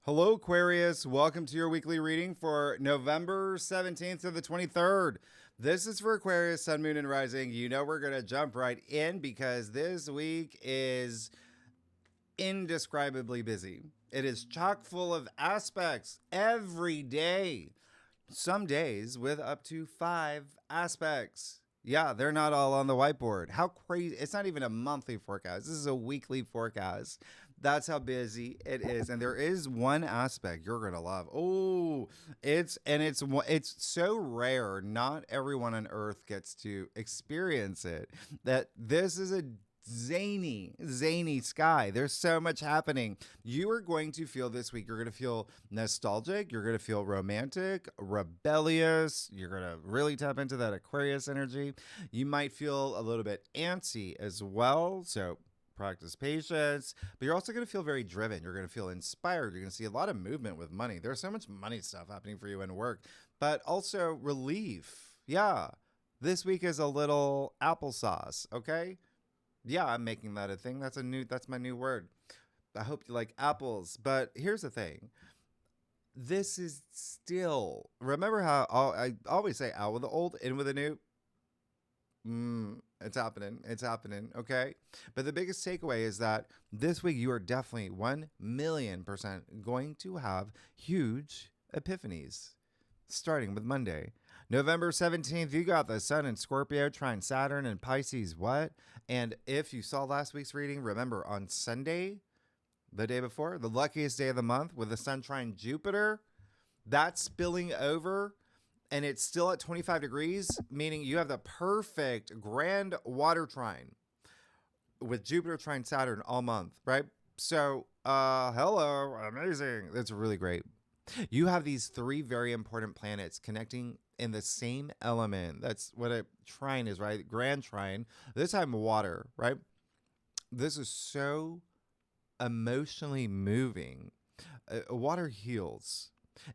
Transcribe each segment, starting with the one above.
Hello, Aquarius. Welcome to your weekly reading for November 17th to the 23rd. This is for Aquarius, Sun, Moon, and Rising. You know we're going to jump right in because this week is indescribably busy. It is chock full of aspects every day. Some days with up to 5 aspects. Yeah, they're not all on the whiteboard. How crazy. It's not even a monthly forecast. This is a weekly forecast. That's how busy it is. And there is one aspect you're going to love. Oh, it's so rare. Not everyone on earth gets to experience it. That this is a zany sky. There's so much happening. You are going to feel this week, you're going to feel nostalgic, you're going to feel romantic, rebellious, you're going to really tap into that Aquarius energy. You might feel a little bit antsy as well, so practice patience, but you're also going to feel very driven. You're going to feel inspired. You're going to see a lot of movement with money. There's so much money stuff happening for you in work, but also relief. Yeah, this week is a little applesauce, okay? Yeah, I'm making that a thing. That's my new word. I hope you like apples. But here's the thing. This is still, remember how I always say out with the old, in with the new? It's happening. It's happening. Okay. But the biggest takeaway is that this week you are definitely 1,000,000% going to have huge epiphanies, starting with Monday. November 17th, you got the Sun in Scorpio, trine Saturn and Pisces. What? And if you saw last week's reading, remember on Sunday, the day before, the luckiest day of the month with the Sun trine Jupiter, that's spilling over and it's still at 25 degrees, meaning you have the perfect grand water trine with Jupiter trine Saturn all month, right? So, hello, amazing. That's really great. You have these three very important planets connecting in the same element. That's what a trine is, right? Grand trine. This time water, right? This is so emotionally moving. Water heals.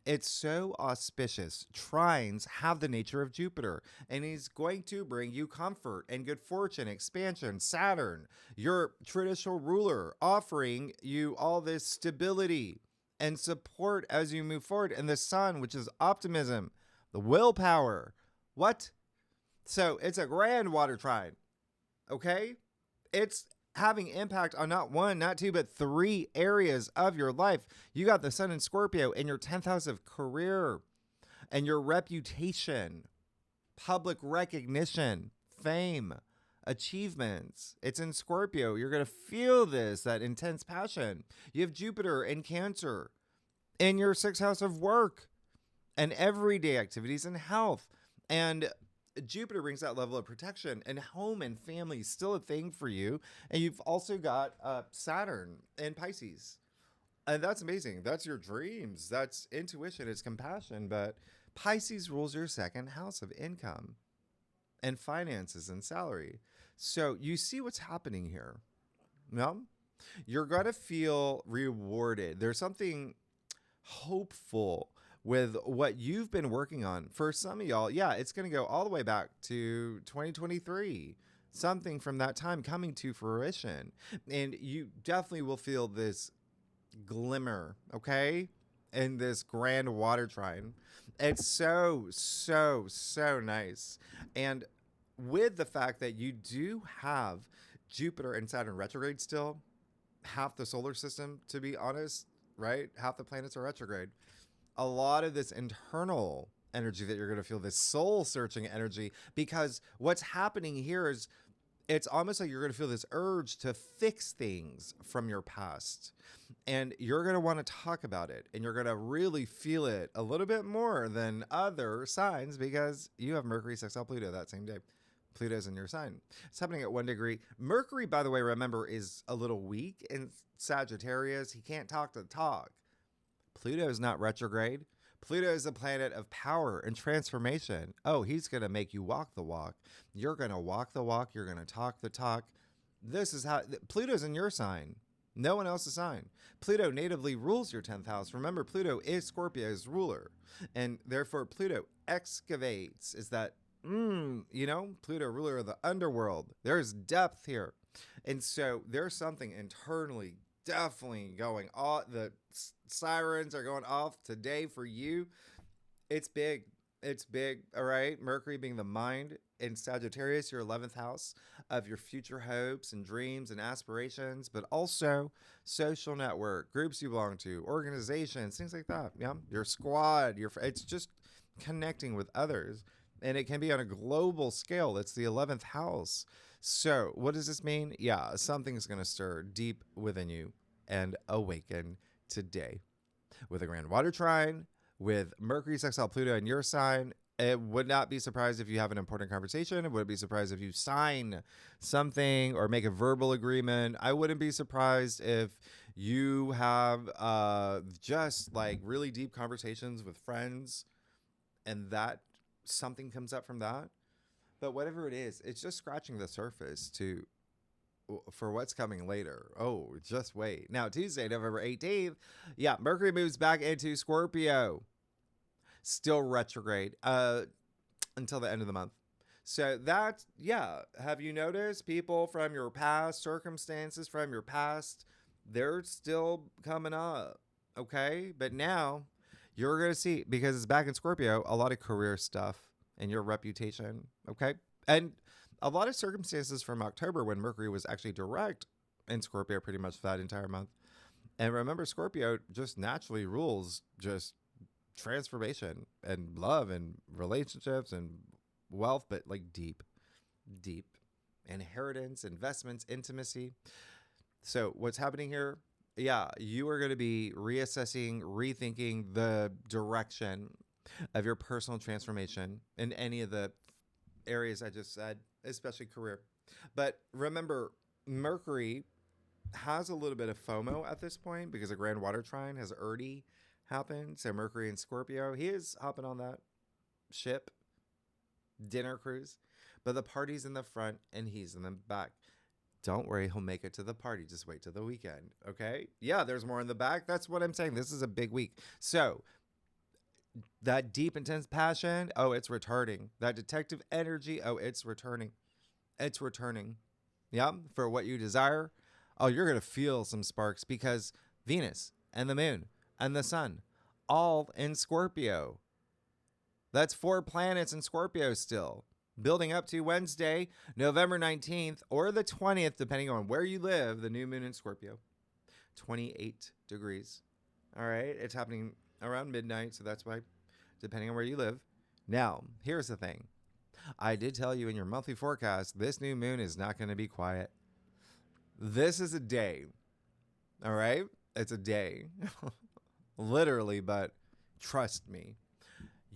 It's so auspicious. Trines have the nature of Jupiter, and he's going to bring you comfort and good fortune, expansion. Saturn, your traditional ruler, offering you all this stability and support as you move forward. And the Sun, which is optimism, the willpower. What? So it's a grand water trine. Okay? It's having impact on not one, not two, but 3 areas of your life. You got the Sun in Scorpio in your 10th house of career and your reputation, public recognition, fame, achievements. It's in Scorpio. You're going to feel this, that intense passion. You have Jupiter in Cancer in your 6th house of work and everyday activities and health. And Jupiter brings that level of protection, and home and family is still a thing for you. And you've also got Saturn in Pisces. And that's amazing. That's your dreams. That's intuition. It's compassion. But Pisces rules your 2nd house of income and finances and salary. So you see what's happening here. No? You're going to feel rewarded. There's something hopeful with what you've been working on. For some of y'all, yeah, it's going to go all the way back to 2023. Something from that time coming to fruition. And you definitely will feel this glimmer, okay? In this grand water trine. It's so nice. And with the fact that you do have Jupiter and Saturn retrograde still, half the solar system, to be honest, right? Half the planets are retrograde. A lot of this internal energy that you're going to feel, this soul searching energy, because what's happening here is it's almost like you're going to feel this urge to fix things from your past, and you're going to want to talk about it, and you're going to really feel it a little bit more than other signs because you have Mercury sextile Pluto that same day. Pluto's in your sign. It's happening at 1 degree. Mercury, by the way, remember, is a little weak in Sagittarius. He can't talk the talk. Pluto is not retrograde. Pluto is a planet of power and transformation. Oh, he's going to make you walk the walk. You're going to walk the walk. You're going to talk the talk. This is how Pluto's in your sign. No one else's sign. Pluto natively rules your 10th house. Remember, Pluto is Scorpio's ruler. And therefore, Pluto excavates. Is that, Pluto, ruler of the underworld. There's depth here. And so there's something internally definitely going on. sirens are going off today for you. It's big. It's big. All right. Mercury being the mind in Sagittarius, your 11th house of your future hopes and dreams and aspirations, but also social network, groups you belong to, organizations, things like that. Yeah. Your squad, it's just connecting with others. And it can be on a global scale. It's the 11th house. So, what does this mean? Yeah, something's going to stir deep within you and awaken today. With a grand water trine, with Mercury sextile Pluto in your sign, it would not be surprised if you have an important conversation. It wouldn't be surprised if you sign something or make a verbal agreement. I wouldn't be surprised if you have just like really deep conversations with friends and that something comes up from that. But whatever it is, it's just scratching the surface for what's coming later. Oh, just wait. Now, Tuesday, November 18th, yeah, Mercury moves back into Scorpio. Still retrograde until the end of the month. So that, yeah, have you noticed people from your past, circumstances from your past, they're still coming up, okay? But now you're going to see, because it's back in Scorpio, a lot of career stuff and your reputation, okay? And a lot of circumstances from October when Mercury was actually direct in Scorpio pretty much that entire month. And remember, Scorpio just naturally rules just transformation and love and relationships and wealth, but like deep inheritance, investments, intimacy. So what's happening here? Yeah, you are going to be reassessing, rethinking the direction of your personal transformation in any of the areas I just said, especially career. But remember, Mercury has a little bit of FOMO at this point because a grand water trine has already happened. So Mercury and Scorpio, he is hopping on that ship, dinner cruise, but the party's in the front and he's in the back. Don't worry, he'll make it to the party. Just wait till the weekend, okay? Yeah, there's more in the back. That's what I'm saying. This is a big week. So that deep, intense passion, oh, it's returning. That detective energy, oh, it's returning. It's returning. Yeah, for what you desire. Oh, you're going to feel some sparks because Venus and the moon and the sun, all in Scorpio. That's 4 planets in Scorpio still. Building up to Wednesday, November 19th or the 20th, depending on where you live, the new moon in Scorpio. 28 degrees. All right. It's happening around midnight, so that's why, depending on where you live. Now, here's the thing. I did tell you in your monthly forecast, this new moon is not going to be quiet. This is a day. All right? It's a day. Literally, but trust me.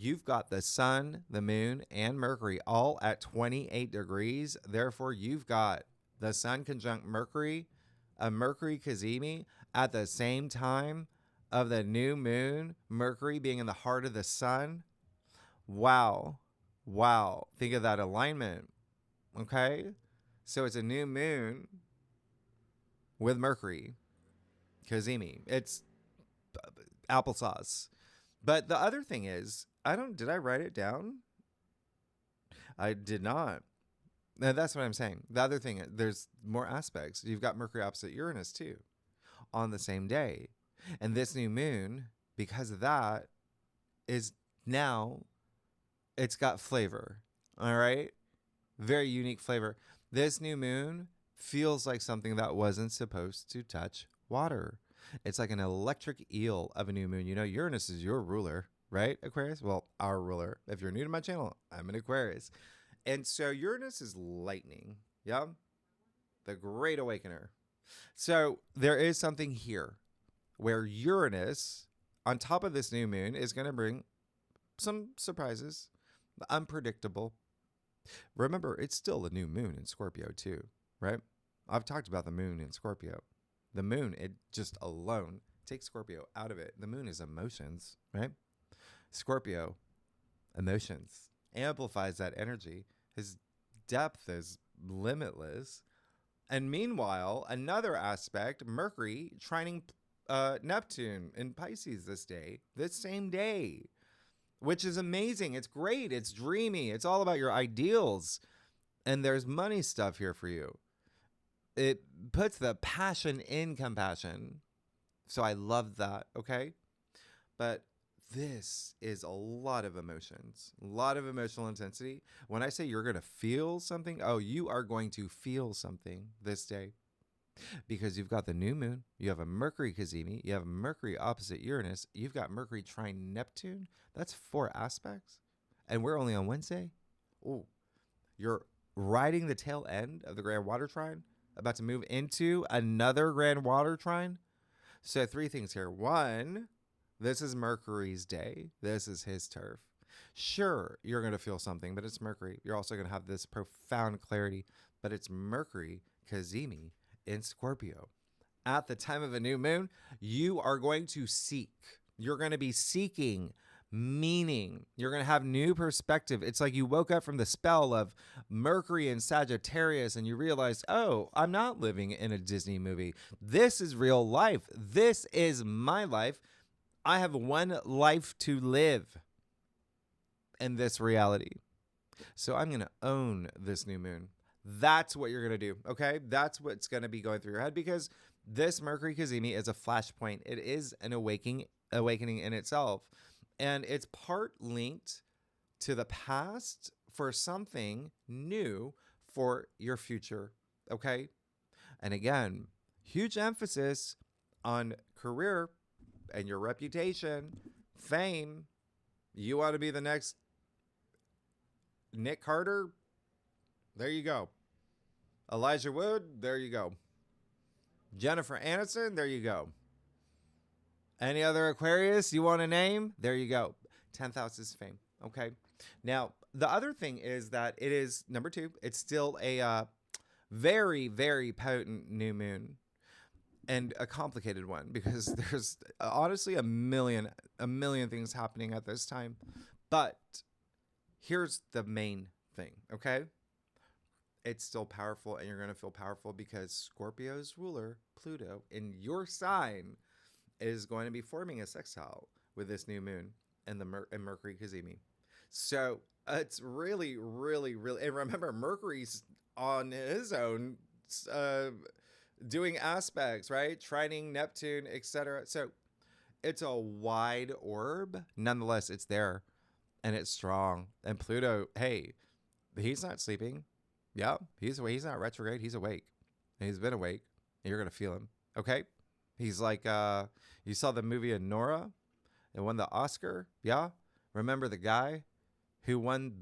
You've got the sun, the moon, and Mercury all at 28 degrees. Therefore, you've got the sun conjunct Mercury, a Mercury Cazimi at the same time of the new moon, Mercury being in the heart of the sun. Wow. Wow. Think of that alignment. Okay? So it's a new moon with Mercury Cazimi. It's applesauce. But the other thing is, did I write it down? I did not. Now, that's what I'm saying. The other thing, there's more aspects. You've got Mercury opposite Uranus too on the same day. And this new moon, because of that, is now, it's got flavor. All right? Very unique flavor. This new moon feels like something that wasn't supposed to touch water. It's like an electric eel of a new moon. You know, Uranus is your ruler, right, Aquarius? Well, our ruler. If you're new to my channel, I'm an Aquarius. And so Uranus is lightning. Yeah? The great awakener. So there is something here where Uranus, on top of this new moon, is going to bring some surprises, unpredictable. Remember, it's still a new moon in Scorpio too, right? I've talked about the moon in Scorpio. The moon, it just alone takes Scorpio out of it. The moon is emotions, right? Scorpio, emotions, amplifies that energy. His depth is limitless. And meanwhile, another aspect, Mercury trining Neptune in Pisces this same day, which is amazing. It's great. It's dreamy. It's all about your ideals. And there's money stuff here for you. It puts the passion in compassion. So I love that. Okay. But this is a lot of emotions, a lot of emotional intensity. When I say you're going to feel something, oh, you are going to feel something this day because you've got the new moon, you have a Mercury Cazimi, you have Mercury opposite Uranus, you've got Mercury trine Neptune. That's 4 aspects. And we're only on Wednesday. Oh, you're riding the tail end of the Grand Water Trine, about to move into another Grand Water Trine. So 3 things here. 1, this is Mercury's day. This is his turf. Sure, you're going to feel something, but it's Mercury. You're also going to have this profound clarity, but it's Mercury Cazimi in Scorpio. At the time of a new moon, you are going to seek. You're going to be seeking meaning. You're going to have new perspective. It's like you woke up from the spell of Mercury and Sagittarius and you realized, oh, I'm not living in a Disney movie. This is real life. This is my life. I have one life to live in this reality. So I'm going to own this new moon. That's what you're going to do. Okay. That's what's going to be going through your head, because this Mercury Cazimi is a flashpoint. It is an awakening in itself. And it's part linked to the past for something new for your future. Okay. And again, huge emphasis on career and your reputation, fame. You want to be the next Nick Carter? There you go. Elijah Wood? There you go. Jennifer Aniston? There you go. Any other Aquarius you want to name? There you go. 10th house is fame. Okay. Now, the other thing is that it is, number 2, it's still a very, very potent new moon. And a complicated one, because there's honestly a million things happening at this time. But here's the main thing, okay? It's still powerful, and you're going to feel powerful because Scorpio's ruler, Pluto, in your sign is going to be forming a sextile with this new moon and and Mercury Cazimi. So it's really, really, really, and remember, Mercury's on his own doing aspects, right? Trining Neptune, etc. So it's a wide orb. Nonetheless, it's there and it's strong. And Pluto, hey, he's not sleeping. Yeah, he's not retrograde. He's awake. And he's been awake. And you're going to feel him. Okay? He's like, you saw the movie Nora and won the Oscar. Yeah? Remember the guy who won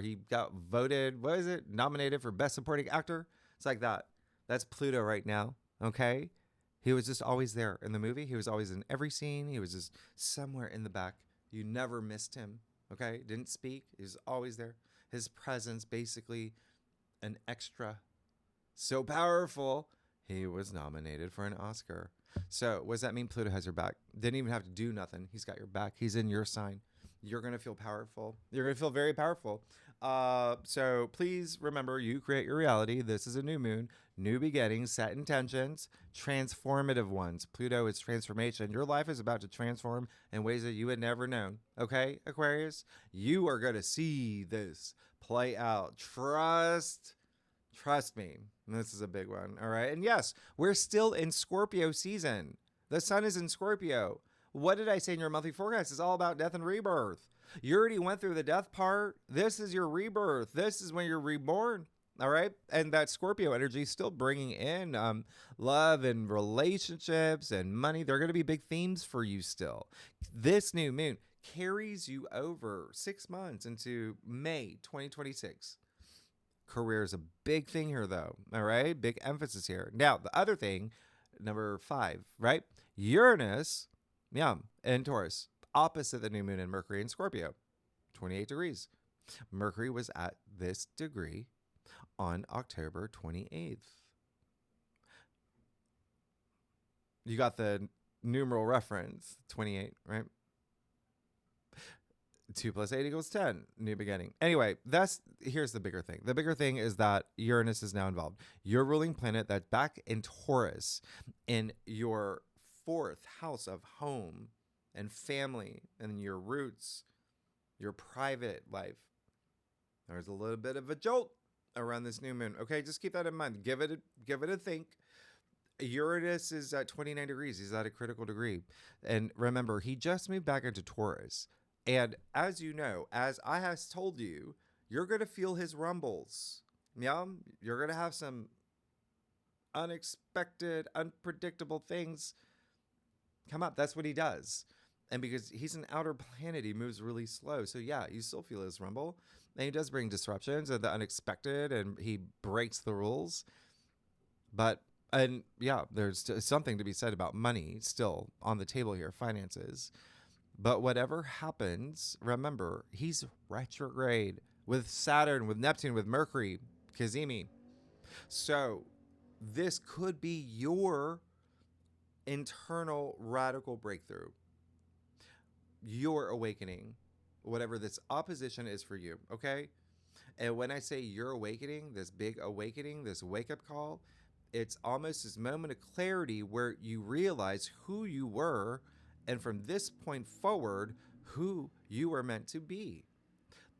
he got voted, nominated for best supporting actor? It's like that. That's Pluto right now, okay? He was just always there in the movie. He was always in every scene. He was just somewhere in the back. You never missed him, okay? Didn't speak. He was always there. His presence, basically an extra. So powerful, he was nominated for an Oscar. So what does that mean? Pluto has your back. Didn't even have to do nothing. He's got your back. He's in your sign. You're going to feel powerful. You're going to feel very powerful. So please remember, you create your reality. This is a new moon, new beginnings, set intentions, transformative ones. Pluto is transformation. Your life is about to transform in ways that you had never known. Okay, Aquarius? You are going to see this play out. Trust me. This is a big one. All right. And yes, we're still in Scorpio season. The sun is in Scorpio. What did I say in your monthly forecast? It's all about death and rebirth. You already went through the death part. This is your rebirth. This is when you're reborn. All right. And that Scorpio energy is still bringing in love and relationships and money. They're going to be big themes for you still. This new moon carries you over 6 months into May 2026. Career is a big thing here, though. All right. Big emphasis here. Now, the other thing, number 5, right? Uranus. Yeah, and Taurus, opposite the new moon in Mercury and Scorpio, 28 degrees. Mercury was at this degree on October 28th. You got the numeral reference, 28, right? 2 + 8 = 10, new beginning. Anyway, here's the bigger thing. The bigger thing is that Uranus is now involved. Your ruling planet that's back in Taurus in your 4th house of home and family and your roots, your private life. There's a little bit of a jolt around this new moon. Okay, just keep that in mind. Give it a think. Uranus is at 29 degrees. He's at a critical degree. And remember, he just moved back into Taurus. And as you know, as I have told you, you're going to feel his rumbles. Yeah, you're going to have some unexpected, unpredictable things come up. That's what he does. And because he's an outer planet, he moves really slow. So yeah, you still feel his rumble. And he does bring disruptions and the unexpected, and he breaks the rules. But, and yeah, there's something to be said about money still on the table here, finances. But whatever happens, remember, he's retrograde with Saturn, with Neptune, with Mercury, Kazemi. So this could be your internal radical breakthrough, your awakening, whatever this opposition is for you, okay? And when I say your awakening, this big awakening, this wake-up call, it's almost this moment of clarity where you realize who you were, and from this point forward, who you were meant to be.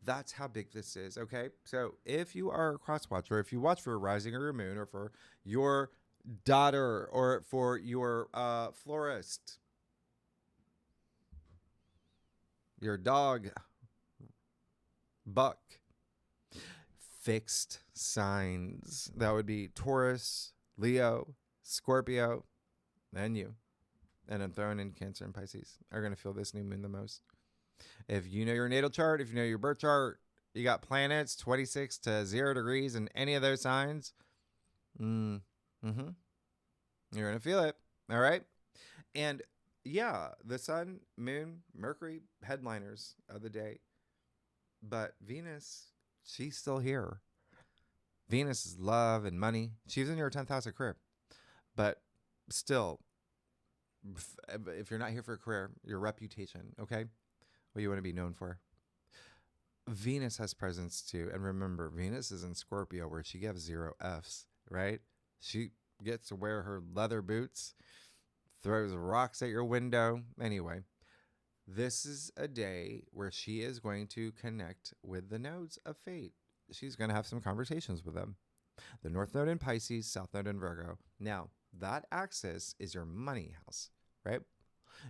That's how big this is, okay? So if you are a cross watcher, if you watch for a rising or your moon, or for your daughter, or for your florist, your dog, buck, fixed signs, that would be Taurus, Leo, Scorpio, and you. And I'm throwing in Cancer and Pisces are going to feel this new moon the most. If you know your natal chart, if you know your birth chart, you got planets 26 to 0 degrees in any of those signs, you're going to feel it. All right. And yeah, the sun, moon, Mercury, headliners of the day. But Venus, she's still here. Venus is love and money. She's in your 10th house of career. But still, if you're not here for a career, your reputation, okay? What you want to be known for. Venus has presence too. And remember, Venus is in Scorpio where she gives 0 Fs, right? She gets to wear her leather boots, throws rocks at your window. Anyway, this is a day where she is going to connect with the nodes of fate. She's going to have some conversations with them. The North Node in Pisces, South Node in Virgo. Now, that axis is your money house, right?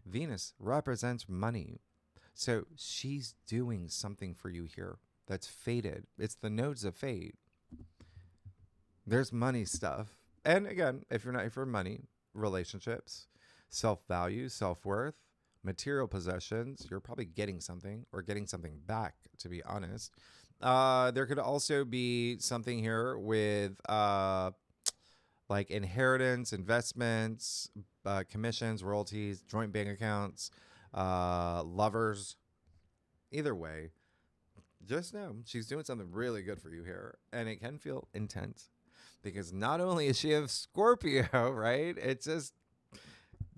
Venus represents money. So she's doing something for you here that's fated. It's the nodes of fate. There's money stuff. And again, if you're not here for money, relationships, self-value, self-worth, material possessions, you're probably getting something or getting something back, to be honest. There could also be something here with like inheritance, investments, commissions, royalties, joint bank accounts, lovers. Either way, just know she's doing something really good for you here. And it can feel intense because not only is she of Scorpio, right? It's just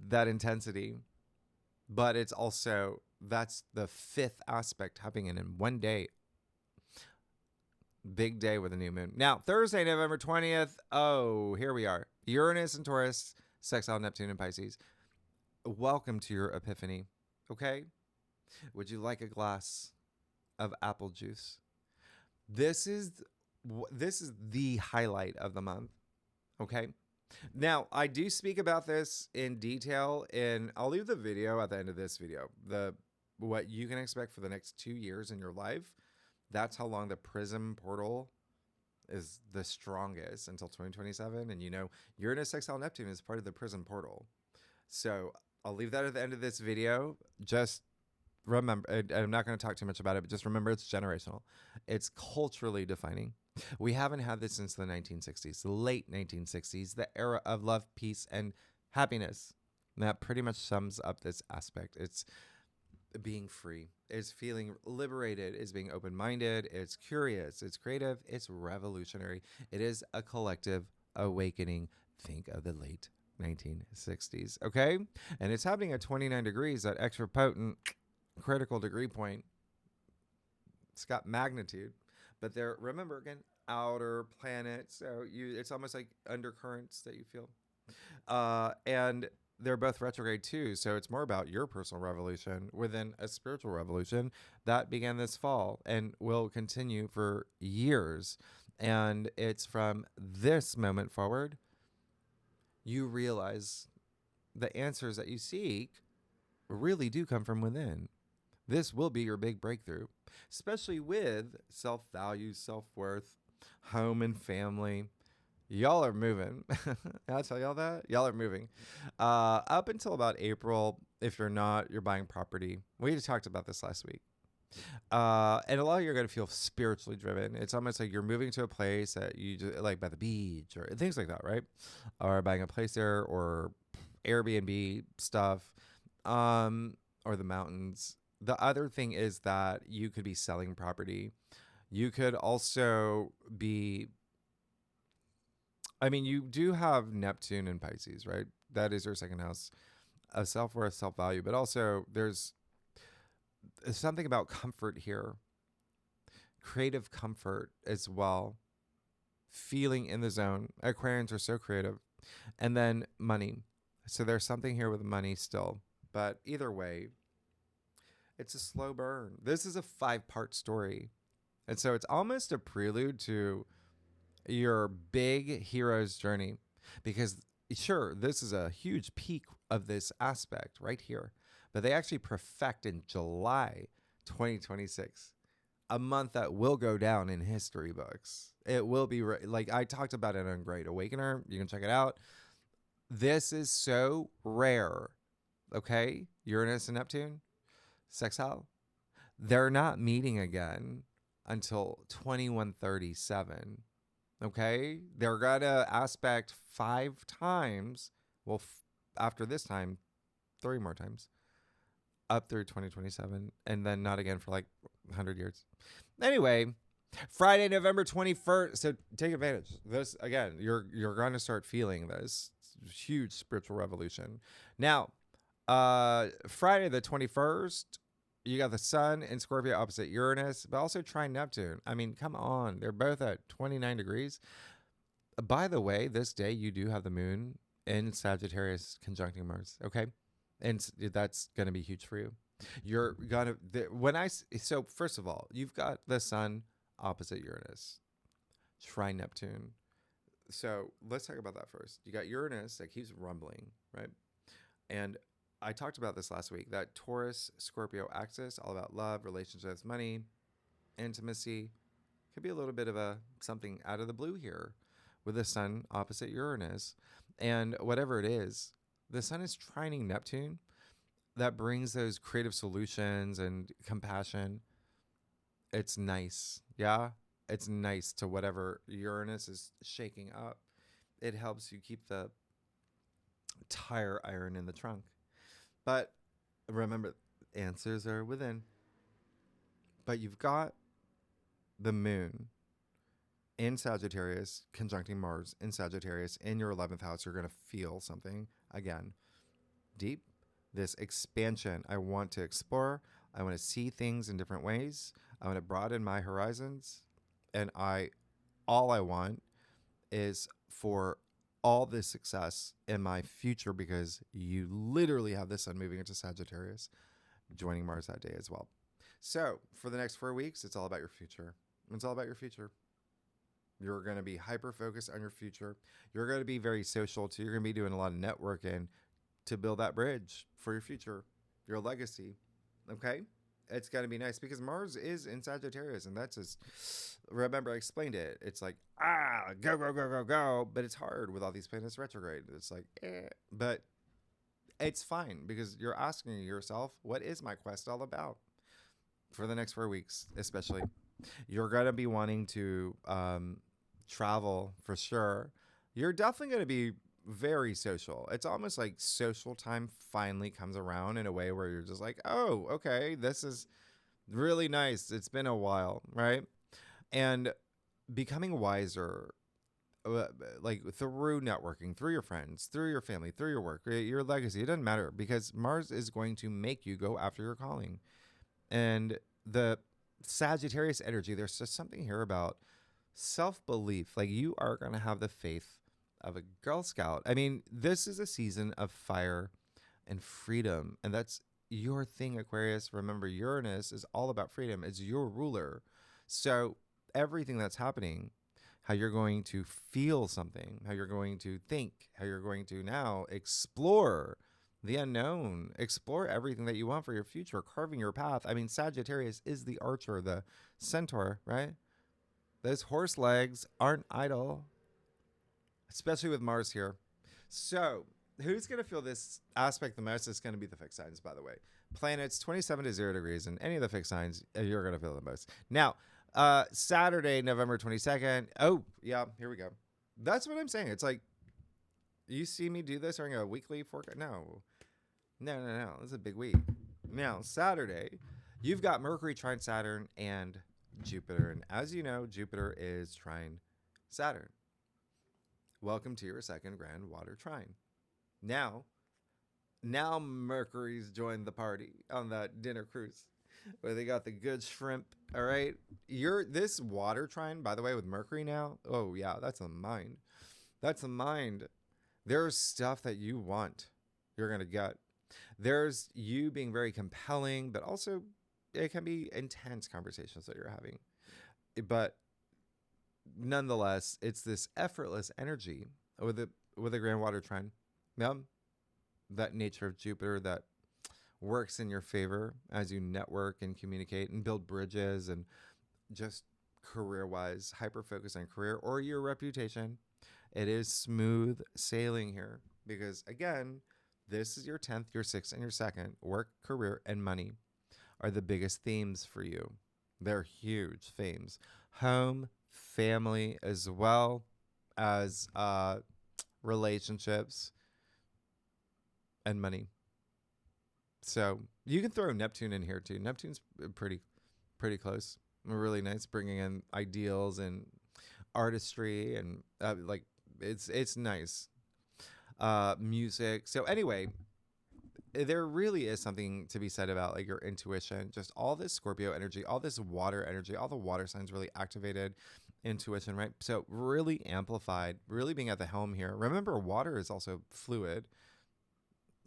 that intensity, but it's also, that's the 5th aspect happening in one day. Big day with a new moon. Now, Thursday, November 20th. Oh, here we are. Uranus and Taurus, sextile Neptune and Pisces. Welcome to your epiphany. Okay? Would you like a glass of apple juice? This is the highlight of the month. Okay? Now, I do speak about this in detail, and I'll leave the video at the end of this video. What you can expect for the next 2 years in your life. That's how long the Prism portal is the strongest, until 2027. And you know, Uranus sextile Neptune is part of the Prism portal. So I'll leave that at the end of this video. Just remember, and I'm not going to talk too much about it, but just remember it's generational. It's culturally defining. We haven't had this since the 1960s, the late 1960s, the era of love, peace, and happiness. And that pretty much sums up this aspect. It's being free, it's feeling liberated, it's being open-minded, it's curious, it's creative, it's revolutionary. It is a collective awakening. Think of the late 1960s, okay? And it's happening at 29 degrees, that extra potent critical degree point. It's got magnitude, but they're, remember again, outer planets, so it's almost like undercurrents that you feel. And they're both retrograde too, so it's more about your personal revolution within a spiritual revolution that began this fall and will continue for years. And it's from this moment forward, you realize the answers that you seek really do come from within. This will be your big breakthrough, especially with self-value, self-worth, home and family. Y'all are moving. I'll tell y'all that. Y'all are moving. Up until about April, if you're not, you're buying property. We just talked about this last week. And a lot of you are going to feel spiritually driven. It's almost like you're moving to a place that you just, like by the beach or things like that, right? Or buying a place there or Airbnb stuff, or the mountains. The other thing is that you could be selling property. You could also be, I mean, you do have Neptune and Pisces, right? That is your second house of self-worth, self-value, but also there's something about comfort here, creative comfort as well, feeling in the zone. Aquarians are so creative. And then money. So there's something here with money still. But either way, it's a slow burn. This is a 5-part story. And so it's almost a prelude to your big hero's journey. Because sure, this is a huge peak of this aspect right here. But they actually perfect in July 2026, a month that will go down in history books. It will be like I talked about it on Great Awakener. You can check it out. This is so rare. Okay? Uranus and Neptune, sextile. They're not meeting again until 2137. Okay? They're going to aspect 5 times. Well, after this time, 3 more times. Up through 2027, and then not again for like 100 years. Anyway, Friday, November 21st. So take advantage. This again, you're going to start feeling this huge spiritual revolution. Now, Friday the 21st, you got the Sun in Scorpio opposite Uranus, but also trine Neptune. I mean, come on, they're both at 29 degrees. By the way, this day you do have the Moon in Sagittarius conjuncting Mars. Okay. And that's going to be huge for you. You're going to, so first of all, you've got the Sun opposite Uranus, trine Neptune. So let's talk about that first. You got Uranus that keeps rumbling, right? And I talked about this last week, that Taurus Scorpio axis, all about love, relationships, money, intimacy. Could be a little bit of something out of the blue here with the Sun opposite Uranus. And whatever it is, the Sun is trining Neptune. That brings those creative solutions and compassion. It's nice. Yeah. It's nice to whatever Uranus is shaking up. It helps you keep the tire iron in the trunk. But remember, answers are within. But you've got the Moon in Sagittarius, conjuncting Mars in Sagittarius in your 11th house. You're going to feel something again. Deep. This expansion. I want to explore. I want to see things in different ways. I want to broaden my horizons. And all I want is for all this success in my future, because you literally have the Sun moving into Sagittarius, joining Mars that day as well. So for the next 4 weeks, it's all about your future. It's all about your future. You're going to be hyper-focused on your future. You're going to be very social, too. You're going to be doing a lot of networking to build that bridge for your future, your legacy. Okay? It's going to be nice because Mars is in Sagittarius, and that's just, remember I explained it. It's like, go, go, go, go, go. But it's hard with all these planets retrograde. It's like, But it's fine because you're asking yourself, what is my quest all about? For the next 4 weeks, especially. You're going to be wanting to travel for sure. You're definitely going to be very social. It's almost like social time finally comes around in a way where you're just like, oh, okay, this is really nice. It's been a while, right? And becoming wiser, like through networking, through your friends, through your family, through your work, your legacy. It doesn't matter because Mars is going to make you go after your calling. And the Sagittarius energy, there's just something here about self-belief. Like you are going to have the faith of a Girl Scout. I mean, this is a season of fire and freedom. And that's your thing, Aquarius. Remember, Uranus is all about freedom. It's your ruler. So everything that's happening how you're going to feel something, how you're going to think, how you're going to now explore the unknown, explore everything that you want for your future, carving your path. I mean, Sagittarius is the archer, the centaur, right? Those horse legs aren't idle, especially with Mars here. So, who's going to feel this aspect the most? It's going to be the fixed signs, by the way. Planets 27 to 0 degrees, and any of the fixed signs, you're going to feel the most. Now, Saturday, November 22nd. Oh, yeah, here we go. That's what I'm saying. It's like, you see me do this during a weekly forecast? No. This is a big week. Now, Saturday, you've got Mercury trine Saturn and Jupiter. And as you know, Jupiter is trine Saturn. Welcome to your second grand water trine. Now Mercury's joined the party on that dinner cruise where they got the good shrimp. All right. This water trine, by the way, with Mercury now. Oh, yeah, that's the mind. That's the mind. There's stuff that you want, you're going to get. There's you being very compelling, but also it can be intense conversations that you're having. But nonetheless, it's this effortless energy with a grand water trine. Yeah. That nature of Jupiter that works in your favor as you network and communicate and build bridges and just career-wise, hyper-focus on career or your reputation. It is smooth sailing here because, again, this is your 10th, your 6th, and your 2nd. Work, career, and money are the biggest themes for you. They're huge themes. Home, family, as well as relationships and money. So you can throw Neptune in here too. Neptune's pretty close. Really nice, bringing in ideals and artistry and it's nice. Music. So anyway, there really is something to be said about like your intuition. Just all this Scorpio energy, all this water energy, all the water signs really activated intuition, right? So really amplified, really being at the helm here. Remember, water is also fluid.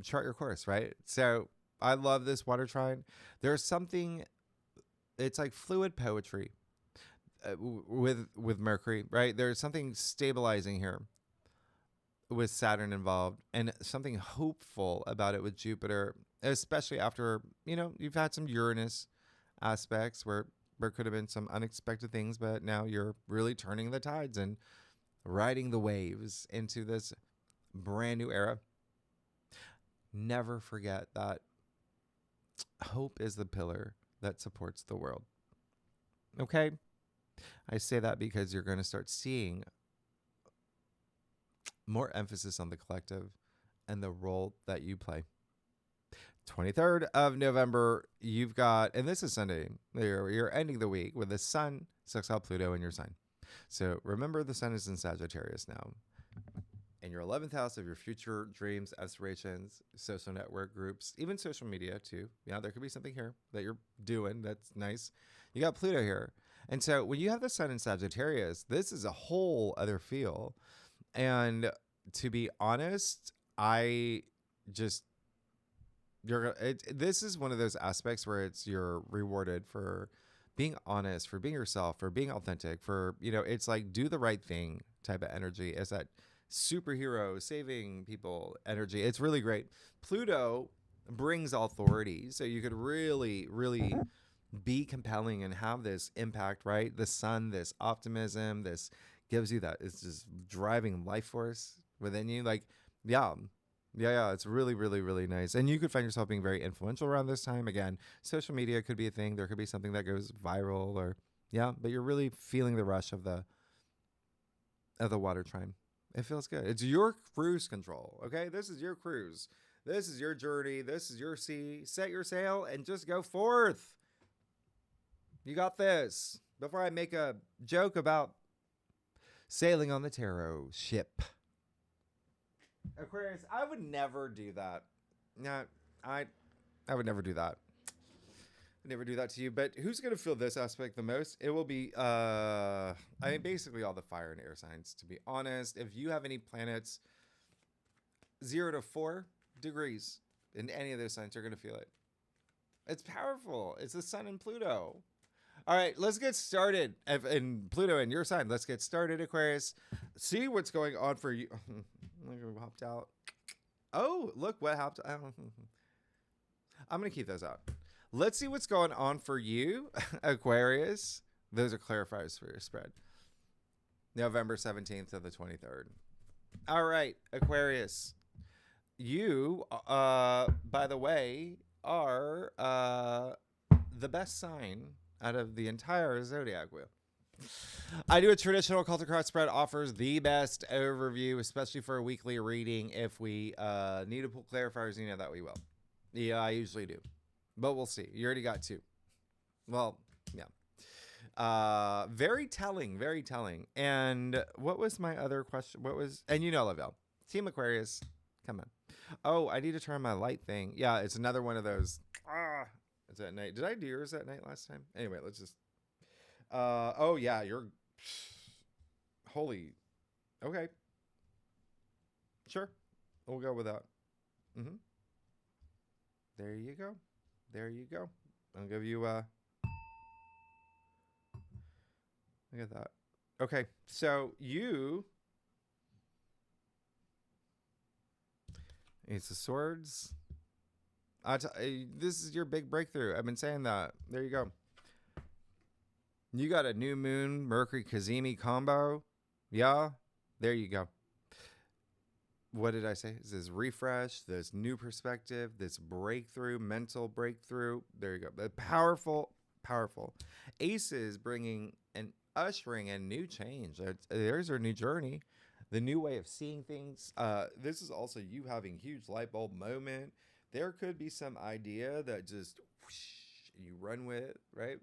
Chart your course, right? So I love this water trine. There's something, it's like fluid poetry with Mercury, right? There's something stabilizing here with Saturn involved and something hopeful about it with Jupiter, especially after, you've had some Uranus aspects where there could have been some unexpected things, but now you're really turning the tides and riding the waves into this brand new era. Never forget that hope is the pillar that supports the world. Okay? I say that because you're going to start seeing more emphasis on the collective and the role that you play. 23rd of November, you've got, and this is Sunday, you're ending the week with the Sun sextile Pluto in your sign. So remember, the Sun is in Sagittarius now. In your 11th house of your future dreams, aspirations, social network groups, even social media too. Yeah, there could be something here that you're doing that's nice. You got Pluto here. And so when you have the Sun in Sagittarius, this is a whole other feel. And to be honest, this is one of those aspects where you're rewarded for being honest, for being yourself, for being authentic, for, it's like do the right thing type of energy. It's that superhero saving people energy. It's really great. Pluto brings authority, so you could really be compelling and have this impact, right? The Sun, this optimism, this gives you that, it's just driving life force within you. Like, yeah, it's really nice. And you could find yourself being very influential around this time. Again, social media could be a thing. There could be something that goes viral, or but you're really feeling the rush of the water trine. It feels good. It's your cruise control, okay? This is your cruise. This is your journey. This is your sea. Set your sail and just go forth. You got this. Before I make a joke about sailing on the tarot ship. Aquarius, I would never do that. No, I would never do that. Never do that to you. But who's going to feel this aspect the most? It will be basically all the fire and air signs, to be honest. If you have any planets 0 to 4 degrees in any of those signs, you're going to feel it. It's powerful. It's the Sun and Pluto. All right, let's get started. And Pluto in your sign, let's get started, Aquarius. See what's going on for you. Look who hopped out. Oh, look what hopped out. I'm going to keep those out. Let's see what's going on for you, Aquarius. Those are clarifiers for your spread. November 17th to the 23rd. All right, Aquarius. You, by the way, are the best sign out of the entire zodiac wheel. I do a traditional cultic cross spread, offers the best overview, especially for a weekly reading. If we need to pull clarifiers, you know that we will. Yeah, I usually do. But we'll see. You already got two. Well, yeah. Very telling, very telling. And what was my other question? What was, and you know, Lavelle, Team Aquarius, come on. Oh, I need to turn my light thing. Yeah, it's another one of those. It's at night. Did I do yours at night last time? Anyway, let's just. Oh yeah, you're. Holy. Okay. Sure, we'll go with that. There you go. There you go. I'll give you. Look at that. Okay, so you. Ace of Swords. This is your big breakthrough. I've been saying that. There you go. You got a new moon, Mercury, Kazemi combo. Yeah, there you go. What did I say? This refresh, this new perspective, this breakthrough, mental breakthrough. There you go. Powerful, powerful. Aces bringing and ushering in new change. There's our new journey. The new way of seeing things. This is also you having huge light bulb moment. There could be some idea that just whoosh, you run with, right?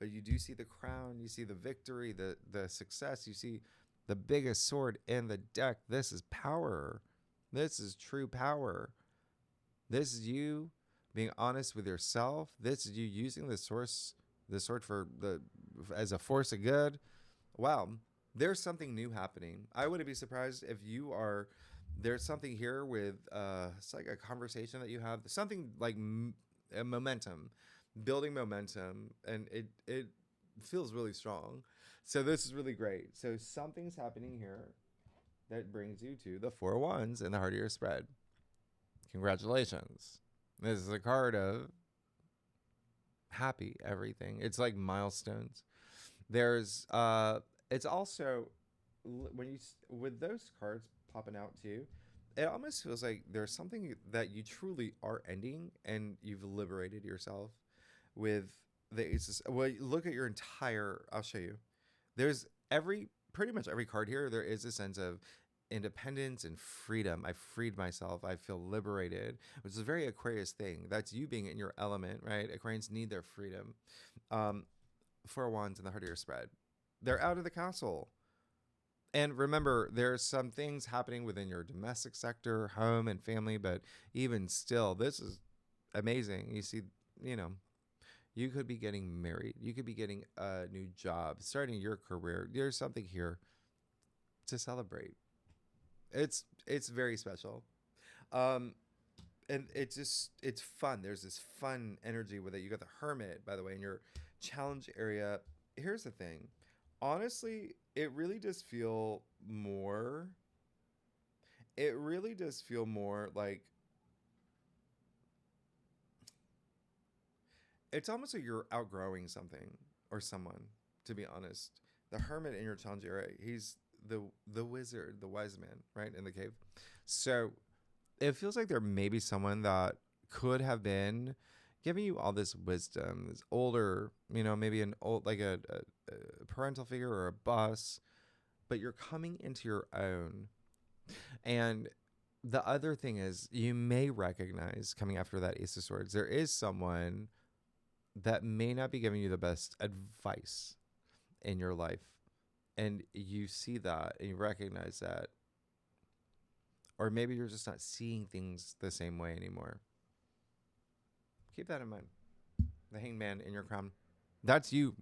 But you do see the crown, you see the victory, the success, you see the biggest sword in the deck. This is power. This is true power. This is you being honest with yourself. This is you using the sword for as a force of good. Wow. There's something new happening. I wouldn't be surprised if you are, there's something here with, it's like a conversation that you have, something like a momentum, building momentum, and it feels really strong. So this is really great. So something's happening here that brings you to the 4 wands in the heart of your spread. Congratulations. This is a card of happy everything. It's like milestones. There's, it's also, when you, with those cards popping out too, it almost feels like there's something that you truly are ending and you've liberated yourself with the aces. Well, look at your entire, I'll show you. There's pretty much every card here, there is a sense of independence and freedom. I freed myself. I feel liberated, which is a very Aquarius thing. That's you being in your element, right? Aquarians need their freedom. 4 wands in the heart of your spread. They're out of the castle. And remember, there's some things happening within your domestic sector, home and family, but even still, this is amazing. You see, you know, you could be getting married. You could be getting a new job, starting your career. There's something here to celebrate. It's very special. And it's fun. There's this fun energy with it. You got the Hermit, by the way, in your challenge area. Here's the thing. Honestly, it really does feel more like it's almost like you're outgrowing something or someone, to be honest. The Hermit in your challenge area, he's the wizard, the wise man, right, in the cave. So it feels like there may be someone that could have been giving you all this wisdom, this older, you know, maybe an old, like a parental figure or a boss, but you're coming into your own. And the other thing is, you may recognize, coming after that Ace of Swords, there is someone that may not be giving you the best advice in your life. And you see that and you recognize that. Or maybe you're just not seeing things the same way anymore. Keep that in mind. The Hangman in your crown. That's you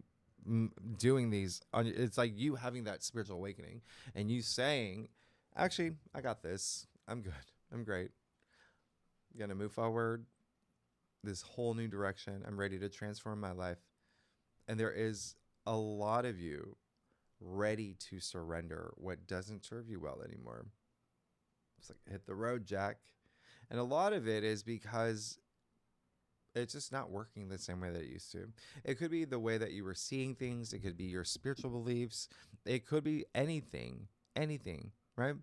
doing these. It's like you having that spiritual awakening. And you saying, actually, I got this. I'm good. I'm great. I'm going to move forward. This whole new direction. I'm ready to transform my life. And there is a lot of you ready to surrender what doesn't serve you well anymore. It's like, hit the road, Jack. And a lot of it is because it's just not working the same way that it used to. It could be the way that you were seeing things. It could be your spiritual beliefs. It could be anything, right?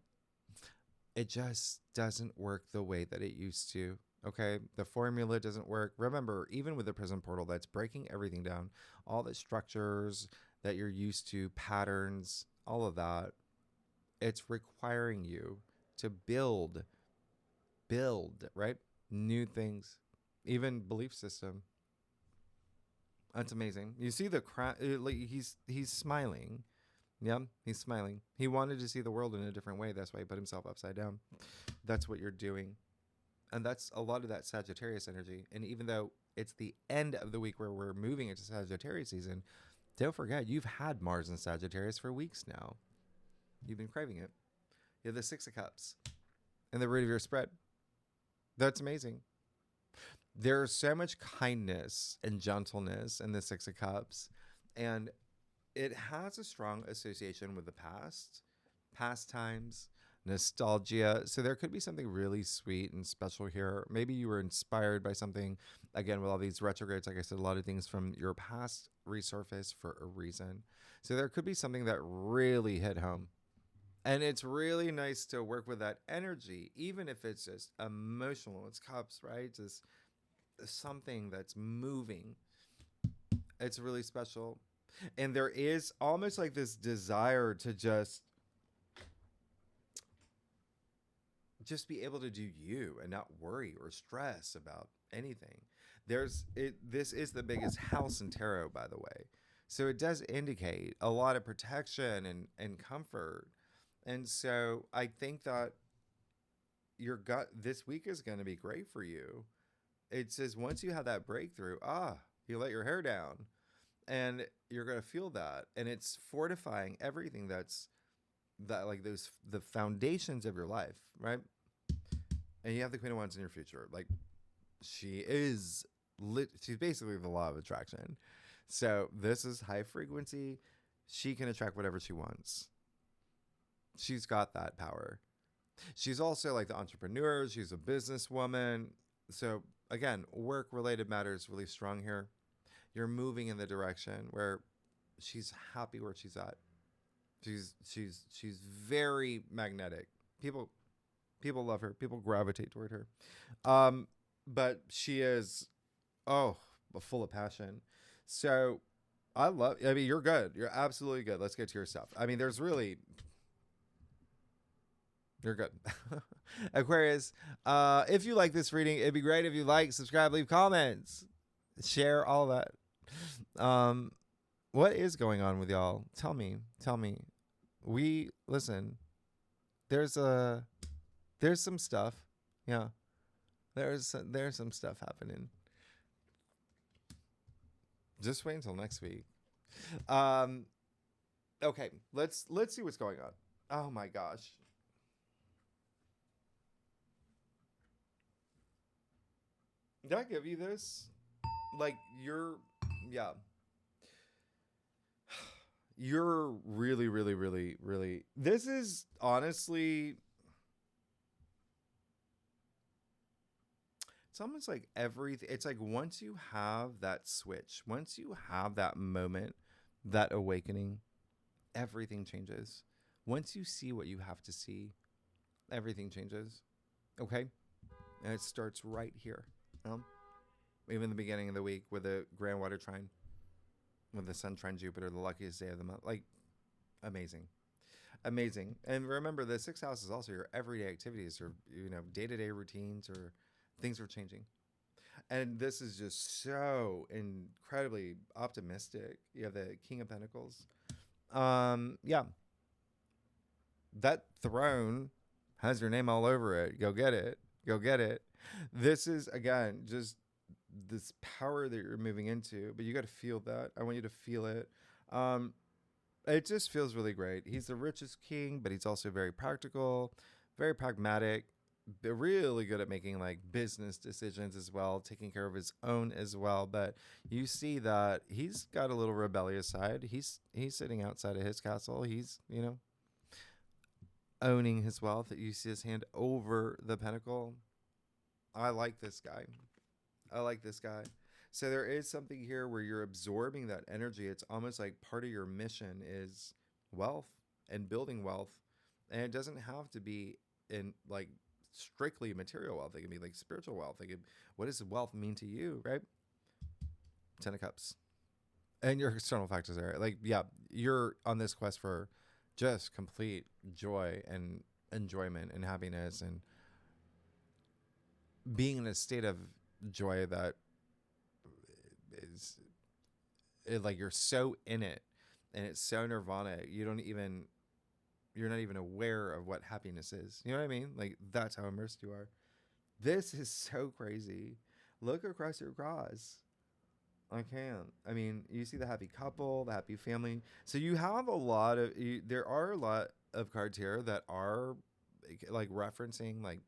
It just doesn't work the way that it used to. Okay, the formula doesn't work. Remember, even with the prison portal, that's breaking everything down. All the structures that you're used to, patterns, all of that. It's requiring you to build, right? New things, even belief system. That's amazing. You see the like he's smiling. Yeah, he's smiling. He wanted to see the world in a different way. That's why he put himself upside down. That's what you're doing. And that's a lot of that Sagittarius energy. And even though it's the end of the week where we're moving into Sagittarius season, don't forget, you've had Mars in Sagittarius for weeks now. You've been craving it. You have the Six of Cups in the root of your spread. That's amazing. There's so much kindness and gentleness in the Six of Cups. And it has a strong association with the past times, nostalgia. So there could be something really sweet and special here. Maybe you were inspired by something, again, with all these retrogrades. Like I said, a lot of things from your past resurface for a reason. So there could be something that really hit home. And it's really nice to work with that energy, even if it's just emotional. It's cups, right? Just something that's moving. It's really special. And there is almost like this desire to just be able to do you and not worry or stress about anything. This is the biggest house in tarot, by the way. So it does indicate a lot of protection and comfort. And so I think that your gut this week is going to be great for you. It says once you have that breakthrough, you let your hair down and you're going to feel that. And it's fortifying everything like the foundations of your life, right? And you have the Queen of Wands in your future. Like she's basically the law of attraction. So this is high frequency. She can attract whatever she wants. She's got that power. She's also like the entrepreneur. She's a businesswoman. So again, work-related matters really strong here. You're moving in the direction where she's happy where she's at. She's very magnetic. People love her. People gravitate toward her. But she is full of passion. So you're good. You're absolutely good. Let's get to your stuff. I mean, you're good. Aquarius, if you like this reading, it'd be great if you like, subscribe, leave comments, share, all that. What is going on with y'all? Tell me. Listen, there's some stuff. Yeah. There's some stuff happening. Just wait until next week. Okay, let's see what's going on. Oh my gosh. Did I give you this? Like you're really, really, really, really. This is honestly, it's almost like everything. It's like once you have that switch, once you have that moment, that awakening, everything changes. Once you see what you have to see, everything changes. Okay? And it starts right here. Even in the beginning of the week with the Grand Water Trine, with the Sun Trine Jupiter, the luckiest day of the month. Like, amazing. And remember, the sixth house is also your everyday activities or, day-to-day routines or things are changing. And this is just so incredibly optimistic. You have the King of Pentacles. Yeah. That throne has your name all over it. Go get it. This is, again, just this power that you're moving into, but you got to feel that. I want you to feel it. It just feels really great. He's the richest king, but he's also very practical, very pragmatic, really good at making like business decisions as well, taking care of his own as well. But you see that he's got a little rebellious side. He's sitting outside of his castle. He's, owning his wealth. You see his hand over the pentacle. I like this guy. I like this guy. So there is something here where you're absorbing that energy. It's almost like part of your mission is wealth and building wealth. And it doesn't have to be in like strictly material wealth. It can be like spiritual wealth. What does wealth mean to you, right? 10 of Cups. And your external factors there. Like, yeah, you're on this quest for just complete joy and enjoyment and happiness and being in a state of joy that is like you're so in it and it's so nirvana. You're not even aware of what happiness is. You know what I mean? Like, that's how immersed you are. This is so crazy. Look across your cross. I can't. I mean, you see the happy couple, the happy family. So you have there are a lot of cards here that are like referencing like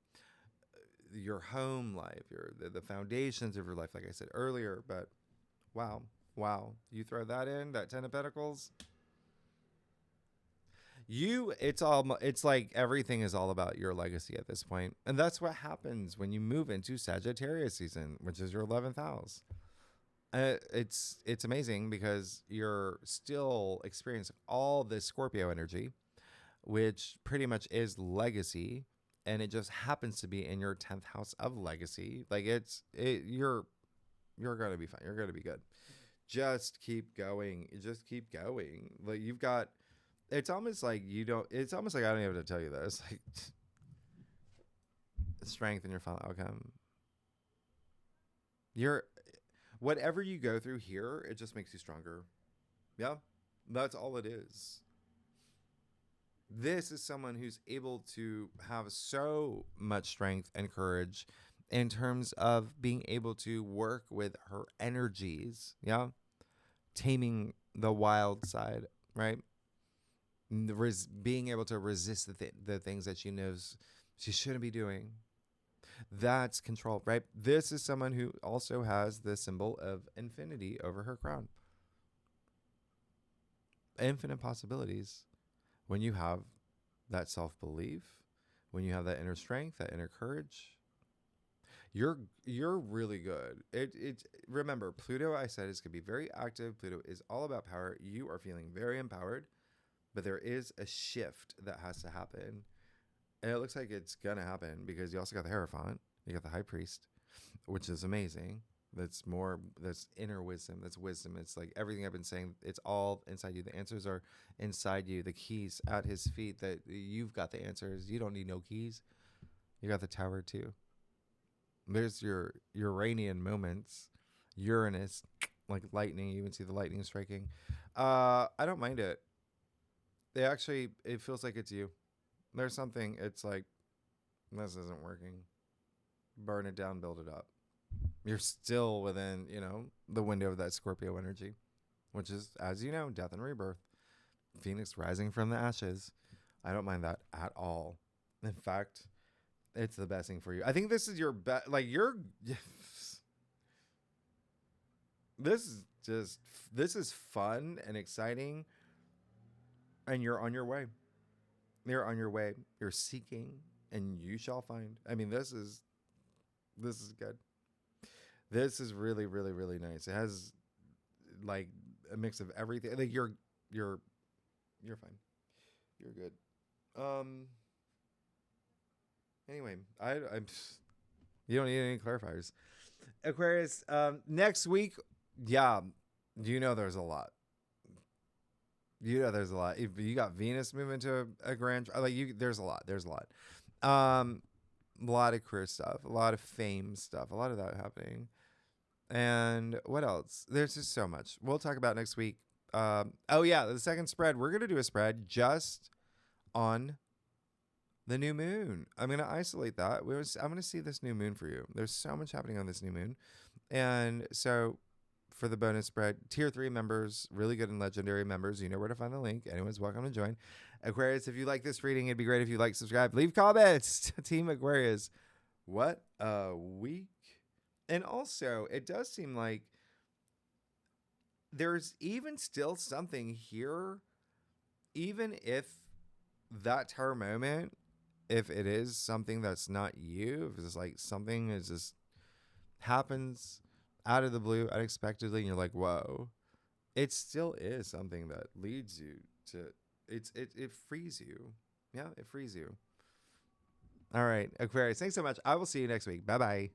your home life, the foundations of your life, like I said earlier. But wow. You throw that in, that 10 of Pentacles. It's like everything is all about your legacy at this point. And that's what happens when you move into Sagittarius season, which is your 11th house. It's amazing because you're still experiencing all this Scorpio energy, which pretty much is legacy, and it just happens to be in your 10th house of legacy. Like you're gonna be fine. You're gonna be good. Just keep going. Like you've got. It's almost like I don't even have to tell you this. Like strength in your final outcome. Whatever you go through here, it just makes you stronger. Yeah, that's all it is. This is someone who's able to have so much strength and courage in terms of being able to work with her energies. Yeah, taming the wild side, right? Being able to resist the things that she knows she shouldn't be doing. That's control, right? This is someone who also has the symbol of infinity over her crown. Infinite possibilities when you have that self-belief, when you have that inner strength, that inner courage. You're really good. Remember, Pluto, I said, is going to be very active. Pluto is all about power. You are feeling very empowered, but there is a shift that has to happen. And it looks like it's going to happen because you also got the Hierophant. You got the High Priest, which is amazing. That's inner wisdom. That's wisdom. It's like everything I've been saying. It's all inside you. The answers are inside you. The keys at his feet. That you've got the answers. You don't need no keys. You got the Tower too. There's your Uranian moments. Uranus, like lightning. You even see the lightning striking. I don't mind it. It feels like it's you. There's something, it's like, this isn't working. Burn it down, build it up. You're still within, the window of that Scorpio energy, which is, as you know, death and rebirth. Phoenix rising from the ashes. I don't mind that at all. In fact, it's the best thing for you. I think this is your best, this is fun and exciting, and you're on your way. You're on your way. You're seeking, and you shall find. I mean, this is good. This is really, really, really nice. It has like a mix of everything. Like you're fine. You're good. Anyway, I'm. You don't need any clarifiers. Aquarius. Next week, yeah. There's a lot. There's a lot. If you got Venus moving to a grand, there's a lot. There's a lot. A lot of career stuff, a lot of fame stuff, a lot of that happening. And what else? There's just so much. We'll talk about next week. The second spread. We're gonna do a spread just on the new moon. I'm gonna isolate that. I'm gonna see this new moon for you. There's so much happening on this new moon, and so for the bonus spread. Tier 3 members, really good and legendary members. You know where to find the link. Anyone's welcome to join. Aquarius, if you like this reading, it'd be great if you like, subscribe, leave comments. Team Aquarius, what a week. And also, it does seem like there's even still something here, even if that tarot moment, if it is something that's not you, if it's like something is just happens out of the blue unexpectedly and you're like, whoa, it still is something that leads you to it frees you. Yeah, it frees you. All right, Aquarius, thanks so much. I will see you next week. Bye bye.